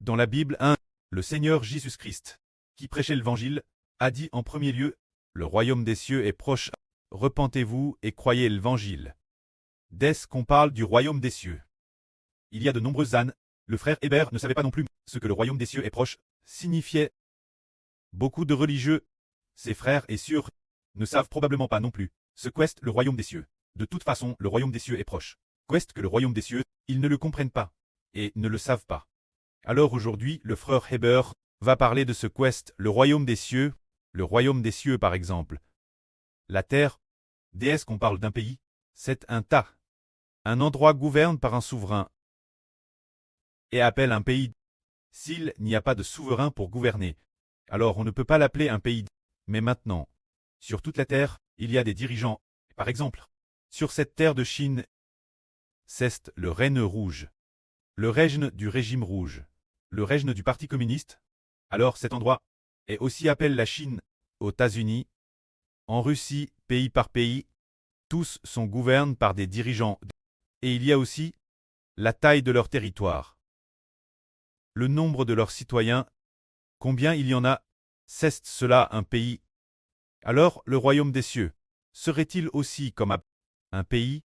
Dans la Bible 1, le Seigneur Jésus-Christ, qui prêchait l'Évangile, a dit en premier lieu, « Le royaume des cieux est proche, repentez-vous et croyez l'Évangile. » Dès qu'on parle du royaume des cieux. Il y a de nombreuses ânes. Le frère Hébert ne savait pas non plus ce que le royaume des cieux est proche signifiait. Beaucoup de religieux, ses frères et sœurs, ne savent probablement pas non plus ce qu'est le royaume des cieux. De toute façon, le royaume des cieux est proche. Qu'est-ce que le royaume des cieux? Ils ne le comprennent pas et ne le savent pas. Alors aujourd'hui, le frère Hébert va parler de ce qu'est le royaume des cieux. Le royaume des cieux, par exemple. La terre, déesse qu'on parle d'un pays, c'est un tas. Un endroit gouverne par un souverain et appelle un pays. S'il n'y a pas de souverain pour gouverner, alors on ne peut pas l'appeler un pays. Mais maintenant, sur toute la terre, il y a des dirigeants. Par exemple, sur cette terre de Chine, c'est le règne rouge. Le règne du régime rouge. Le règne du Parti communiste. Alors cet endroit est aussi appelé la Chine, aux États-Unis, en Russie, pays par pays. Tous sont gouvernés par des dirigeants. Et il y a aussi la taille de leur territoire. Le nombre de leurs citoyens, combien il y en a, c'est cela un pays. Alors le royaume des cieux serait-il aussi comme un pays?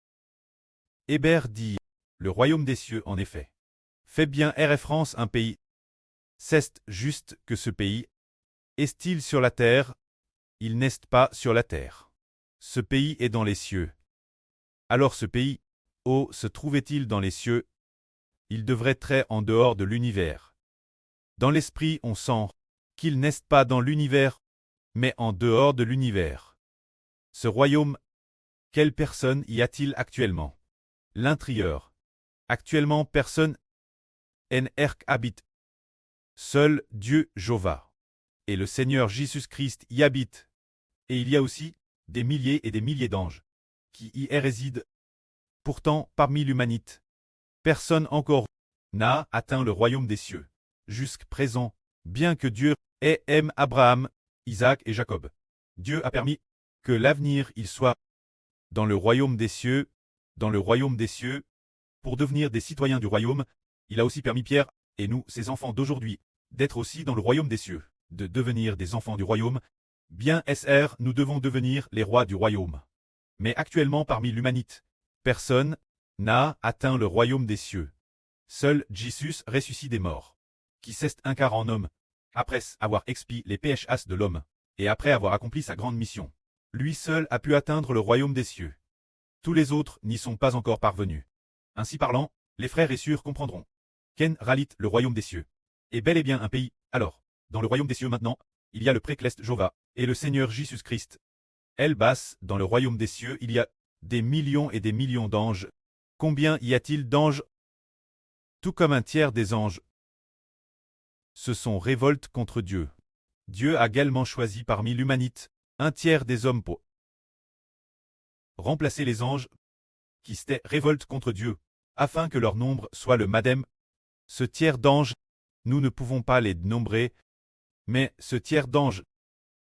Hébert dit, le royaume des cieux en effet fait bien référence un pays. C'est juste que ce pays est-il sur la terre? Il n'est pas sur la terre. Ce pays est dans les cieux. Alors ce pays, où se trouvait-il dans les cieux? Il devrait être en dehors de l'univers. Dans l'esprit, on sent qu'il n'est pas dans l'univers, mais en dehors de l'univers. Ce royaume, quelle personne y a-t-il actuellement? L'intérieur. Actuellement, personne habite. Seul Dieu Jéhovah et le Seigneur Jésus-Christ y habite. Et il y a aussi des milliers et des milliers d'anges qui y résident. Pourtant, parmi l'humanité, personne encore n'a atteint le royaume des cieux. Jusqu'à présent, bien que Dieu aime Abraham, Isaac et Jacob, Dieu a permis que l'avenir il soit dans le royaume des cieux, pour devenir des citoyens du royaume. Il a aussi permis Pierre et nous, ses enfants d'aujourd'hui, d'être aussi dans le royaume des cieux, de devenir des enfants du royaume. Bien nous devons devenir les rois du royaume. Mais actuellement parmi l'humanité, personne n'a atteint le royaume des cieux. Seul Jésus ressuscite des morts, qui s'est incarné en homme, après avoir expié les péchés de l'homme, et après avoir accompli sa grande mission. Lui seul a pu atteindre le royaume des cieux. Tous les autres n'y sont pas encore parvenus. Ainsi parlant, les frères et sœurs comprendront. Ken Ralit, le royaume des cieux, est bel et bien un pays. Alors, dans le royaume des cieux maintenant, il y a le précleste Jéhovah et le Seigneur Jésus-Christ. El Bas, dans le royaume des cieux, il y a des millions et des millions d'anges. Combien y a-t-il d'anges? Tout comme un tiers des anges se sont révoltés contre Dieu. Dieu a également choisi parmi l'humanité un tiers des hommes pour remplacer les anges qui s'étaient révoltés contre Dieu, afin que leur nombre soit le madame. Ce tiers d'anges, nous ne pouvons pas les nombrer, mais ce tiers d'anges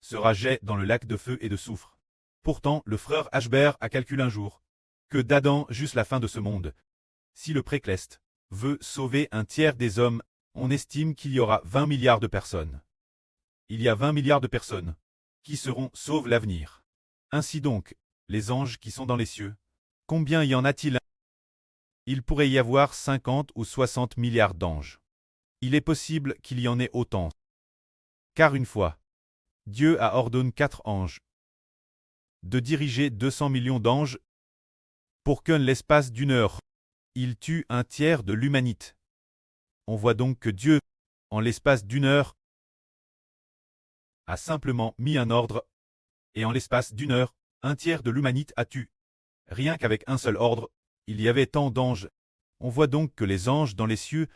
sera jeté dans le lac de feu et de soufre. Pourtant, le frère Ashbert a calculé un jour que d'Adam jusqu'à la fin de ce monde, si le précleste veut sauver un tiers des hommes, on estime qu'il y aura 20 milliards de personnes. Il y a 20 milliards de personnes qui seront sauvées l'avenir. Ainsi donc, les anges qui sont dans les cieux, combien y en a-t-il? Il pourrait y avoir 50 ou 60 milliards d'anges. Il est possible qu'il y en ait autant. Car une fois, Dieu a ordonné 4 anges de diriger 200 millions d'anges pour qu'en l'espace d'une heure, ils tuent un tiers de l'humanité. On voit donc que Dieu, en l'espace d'une heure, a simplement mis un ordre, et en l'espace d'une heure, un tiers de l'humanité a tué. Rien qu'avec un seul ordre, il y avait tant d'anges. On voit donc que les anges dans les cieux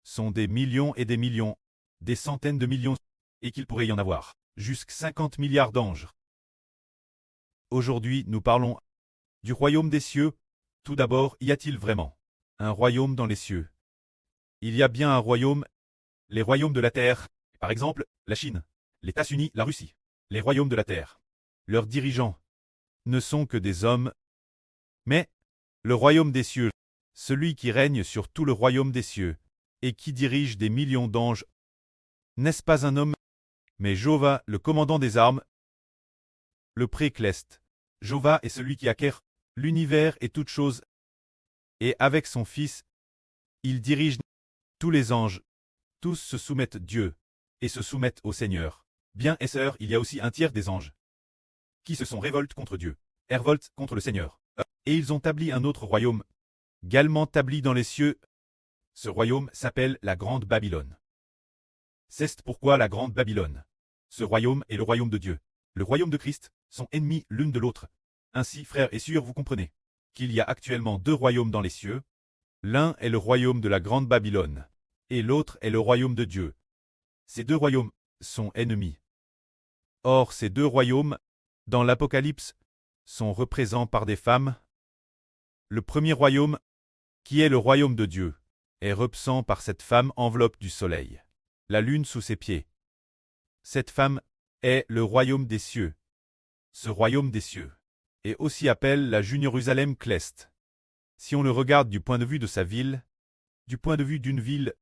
sont des millions et des millions, des centaines de millions, et qu'il pourrait y en avoir jusqu'à 50 milliards d'anges. Aujourd'hui, nous parlons du royaume des cieux. Tout d'abord, y a-t-il vraiment un royaume dans les cieux? Il y a bien un royaume, les royaumes de la terre, par exemple, la Chine, les États-Unis, la Russie, les royaumes de la terre. Leurs dirigeants ne sont que des hommes, mais le royaume des cieux, celui qui règne sur tout le royaume des cieux, et qui dirige des millions d'anges. N'est-ce pas un homme? Mais Jova, le commandant des armes, le précleste. Jova est celui qui acquiert l'univers et toutes choses. Et avec son Fils, il dirige tous les anges. Tous se soumettent Dieu et se soumettent au Seigneur. Bien et sœurs, il y a aussi un tiers des anges qui se sont révoltés contre Dieu, révoltent contre le Seigneur. Et ils ont établi un autre royaume, également établi dans les cieux. Ce royaume s'appelle la Grande Babylone. C'est pourquoi la Grande Babylone. Ce royaume est le royaume de Dieu. Le royaume de Christ sont ennemis l'une de l'autre. Ainsi, frères et sœurs, vous comprenez qu'il y a actuellement deux royaumes dans les cieux. L'un est le royaume de la Grande Babylone, et l'autre est le royaume de Dieu. Ces deux royaumes sont ennemis. Or, ces deux royaumes, dans l'Apocalypse, sont représentés par des femmes. Le premier royaume, qui est le royaume de Dieu, est représenté par cette femme enveloppe du soleil, la lune sous ses pieds. Cette femme est le royaume des cieux. Ce royaume des cieux est aussi appelé la Jérusalem céleste. Si on le regarde du point de vue de sa ville, du point de vue d'une ville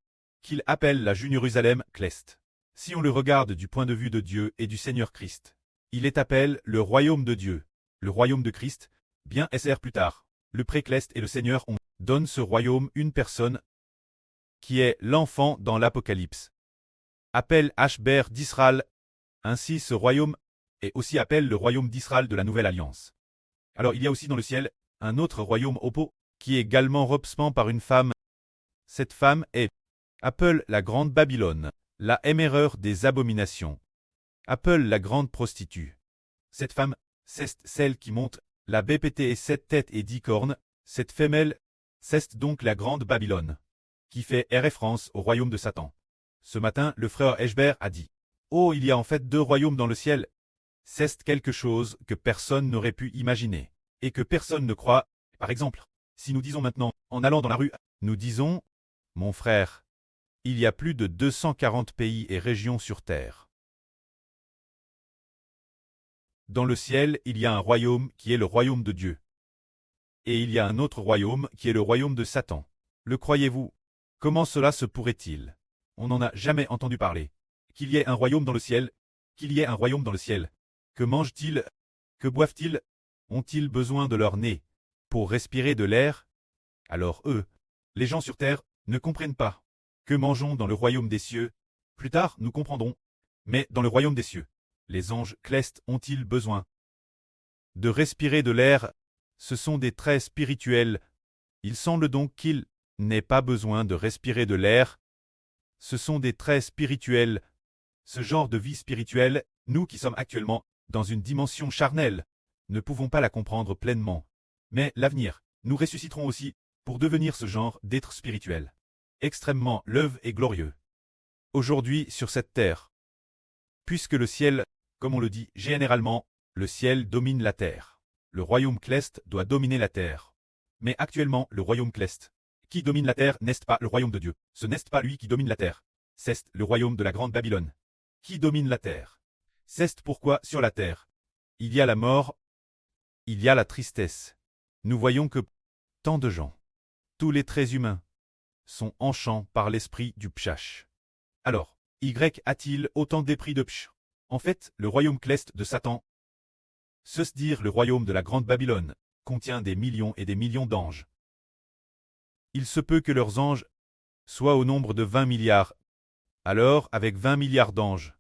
qu'il appelle la Jérusalem céleste. Si on le regarde du point de vue de Dieu et du Seigneur Christ, il est appelé le royaume de Dieu, le royaume de Christ. Bien SR plus tard, le précleste et le Seigneur donne ce royaume une personne qui est l'enfant dans l'Apocalypse. Appelle Ashber d'Israël. Ainsi ce royaume est aussi appelé le royaume d'Israël de la Nouvelle Alliance. Alors il y a aussi dans le ciel un autre royaume oppo qui est également représenté par une femme. Cette femme est appelée la Grande Babylone, la émereur des abominations. Appelée la Grande Prostituée. Cette femme, c'est celle qui monte la BPT et 7 têtes et 10 cornes. Cette femelle, c'est donc la Grande Babylone, qui fait référence au royaume de Satan. Ce matin, le frère Eshber a dit: Oh, il y a en fait deux royaumes dans le ciel. C'est quelque chose que personne n'aurait pu imaginer, et que personne ne croit. Par exemple, si nous disons maintenant, en allant dans la rue, nous disons: Mon frère, il y a plus de 240 pays et régions sur terre. Dans le ciel, il y a un royaume qui est le royaume de Dieu. Et il y a un autre royaume qui est le royaume de Satan. Le croyez-vous? Comment cela se pourrait-il? On n'en a jamais entendu parler. Qu'il y ait un royaume dans le ciel, qu'il y ait un royaume dans le ciel. Que mangent-ils? Que boivent-ils? Ont-ils besoin de leur nez pour respirer de l'air? Alors eux, les gens sur terre, ne comprennent pas. Que mangeons dans le royaume des cieux? Plus tard, nous comprendrons. Mais dans le royaume des cieux, les anges célestes ont-ils besoin de respirer de l'air? Ce sont des traits spirituels. Il semble donc qu'ils n'aient pas besoin de respirer de l'air. Ce sont des traits spirituels. Ce genre de vie spirituelle, nous qui sommes actuellement dans une dimension charnelle, ne pouvons pas la comprendre pleinement. Mais l'avenir, nous ressusciterons aussi pour devenir ce genre d'être spirituel. Extrêmement love et glorieux. Aujourd'hui sur cette terre. Puisque le ciel, comme on le dit généralement, le ciel domine la terre. Le royaume céleste doit dominer la terre. Mais actuellement, le royaume céleste, qui domine la terre, n'est pas le royaume de Dieu. Ce n'est pas lui qui domine la terre. C'est le royaume de la Grande Babylone, qui domine la terre. C'est pourquoi sur la terre, il y a la mort, il y a la tristesse. Nous voyons que tant de gens, tous les traits humains, sont enchants par l'esprit du Pshach. Alors, Y a-t-il autant d'esprit de Psh? En fait, le royaume céleste de Satan, se dire le royaume de la Grande Babylone, contient des millions et des millions d'anges. Il se peut que leurs anges soient au nombre de 20 milliards. Alors, avec 20 milliards d'anges,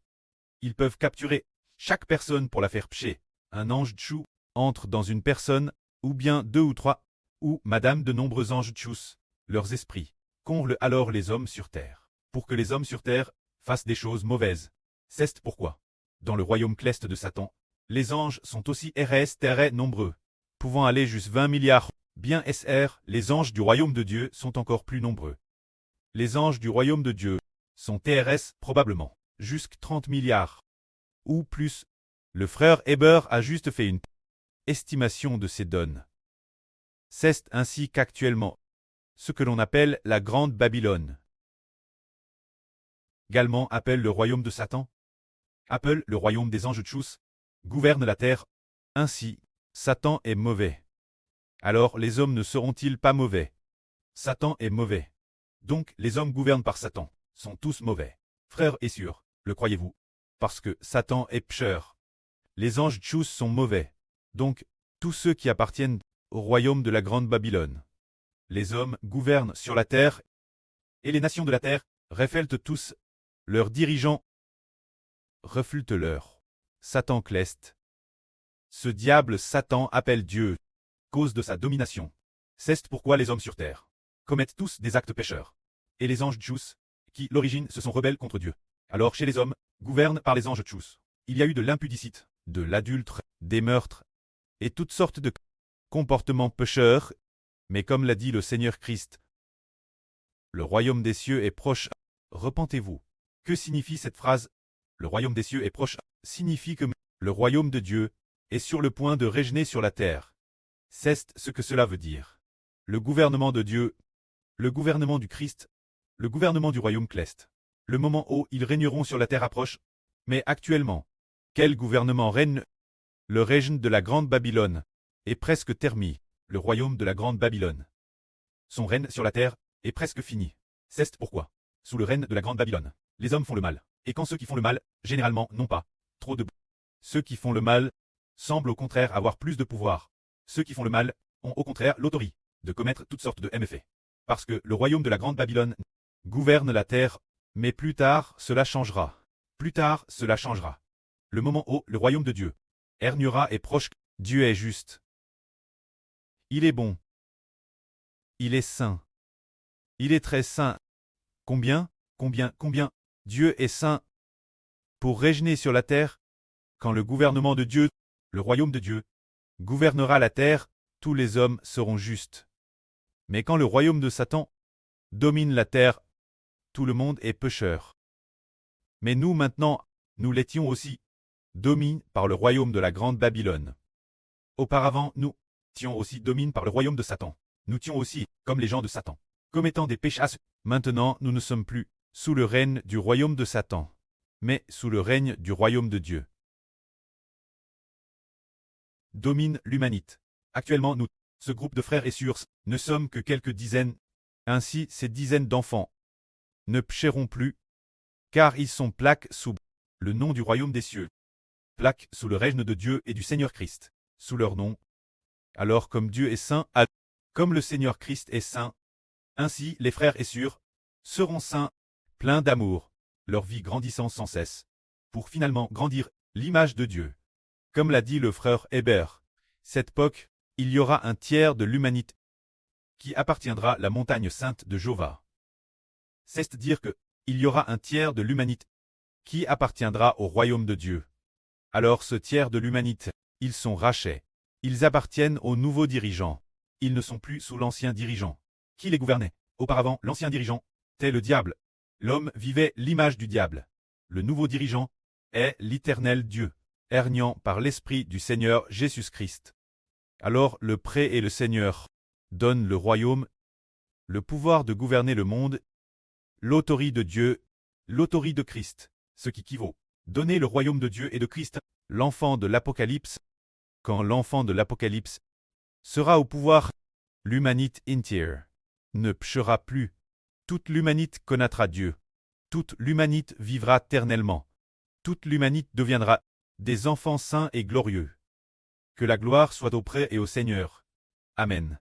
ils peuvent capturer chaque personne pour la faire pcher. Un ange tchou entre dans une personne, ou bien deux ou trois, ou madame de nombreux anges tchous. Leurs esprits comblent alors les hommes sur terre, pour que les hommes sur terre fassent des choses mauvaises. C'est pourquoi, dans le royaume céleste de Satan, les anges sont aussi très nombreux, pouvant aller jusqu'à 20 milliards. Bien SR, les anges du royaume de Dieu sont encore plus nombreux. Les anges du royaume de Dieu sont TRS probablement jusqu'à 30 milliards ou plus. Le frère Eber a juste fait une estimation de ces données. C'est ainsi qu'actuellement, ce que l'on appelle la Grande Babylone, également appelle le royaume de Satan, appelle le royaume des anges tchous, gouverne la terre. Ainsi, Satan est mauvais. Alors les hommes ne seront-ils pas mauvais? Satan est mauvais. Donc les hommes gouvernés par Satan sont tous mauvais. Frères et sœurs, le croyez-vous? Parce que Satan est pécheur. Les anges tchous sont mauvais. Donc, tous ceux qui appartiennent au royaume de la grande Babylone. Les hommes gouvernent sur la terre, et les nations de la terre réfèlent tous leurs dirigeants, refulent-leur. Satan cleste. Ce diable Satan appelle Dieu, cause de sa domination. C'est pourquoi les hommes sur terre commettent tous des actes pécheurs. Et les anges tchous, qui, l'origine, se sont rebelles contre Dieu. Alors chez les hommes, gouvernent par les anges tchous. Il y a eu de l'impudicite, de l'adultère, des meurtres, et toutes sortes de comportements pécheurs. Mais comme l'a dit le Seigneur Christ, le royaume des cieux est proche. Repentez-vous. Que signifie cette phrase? Le royaume des cieux est proche signifie que le royaume de Dieu est sur le point de régner sur la terre. C'est ce que cela veut dire. Le gouvernement de Dieu, le gouvernement du Christ, le gouvernement du royaume céleste. Le moment où ils régneront sur la terre approche. Mais actuellement, quel gouvernement règne? Le règne de la grande Babylone est presque terminé. Le royaume de la grande Babylone. Son règne sur la terre est presque fini. C'est pourquoi, sous le règne de la grande Babylone, les hommes font le mal. Et quand ceux qui font le mal, généralement, n'ont pas trop de... Ceux qui font le mal semblent au contraire avoir plus de pouvoir. Ceux qui font le mal ont au contraire l'autorité de commettre toutes sortes de méfaits. Parce que le royaume de la grande Babylone gouverne la terre, mais plus tard cela changera. Plus tard cela changera. Le moment où le royaume de Dieu régnera est proche. Dieu est juste. Il est bon. Il est saint. Il est très saint. Combien Dieu est saint. Pour régner sur la terre, quand le gouvernement de Dieu, le royaume de Dieu, gouvernera la terre, tous les hommes seront justes. Mais quand le royaume de Satan domine la terre, tout le monde est pécheur. Mais nous maintenant, nous l'étions aussi, dominés par le royaume de la grande Babylone. Auparavant, nous étions aussi dominés par le royaume de Satan. Nous étions aussi, comme les gens de Satan, commettant des péchés. Maintenant, nous ne sommes plus sous le règne du royaume de Satan, mais sous le règne du royaume de Dieu. Domine l'humanité. Actuellement, nous, ce groupe de frères et sœurs, ne sommes que quelques dizaines. Ainsi, ces dizaines d'enfants ne pécheront plus, car ils sont plaqués sous le nom du royaume des cieux, plaqués sous le règne de Dieu et du Seigneur Christ, sous leur nom. Alors comme Dieu est saint, comme le Seigneur Christ est saint, ainsi les frères et sœurs seront saints, pleins d'amour, leur vie grandissant sans cesse, pour finalement grandir l'image de Dieu. Comme l'a dit le frère Hébert, cette époque, il y aura un tiers de l'humanité qui appartiendra à la montagne sainte de Jéhovah. C'est-à-dire que il y aura un tiers de l'humanité qui appartiendra au royaume de Dieu. Alors ce tiers de l'humanité, ils sont rachetés. Ils appartiennent aux nouveaux dirigeants. Ils ne sont plus sous l'ancien dirigeant. Qui les gouvernait? Auparavant, l'ancien dirigeant était le diable. L'homme vivait l'image du diable. Le nouveau dirigeant est l'Éternel Dieu, régnant par l'Esprit du Seigneur Jésus-Christ. Alors le prêtre et le Seigneur donnent le royaume, le pouvoir de gouverner le monde, l'autorité de Dieu, l'autorité de Christ, ce qui équivaut. Donner le royaume de Dieu et de Christ, l'enfant de l'Apocalypse. Quand l'enfant de l'Apocalypse sera au pouvoir, l'humanité entière ne péchera plus. Toute l'humanité connaîtra Dieu. Toute l'humanité vivra éternellement. Toute l'humanité deviendra des enfants saints et glorieux. Que la gloire soit auprès et au Seigneur. Amen.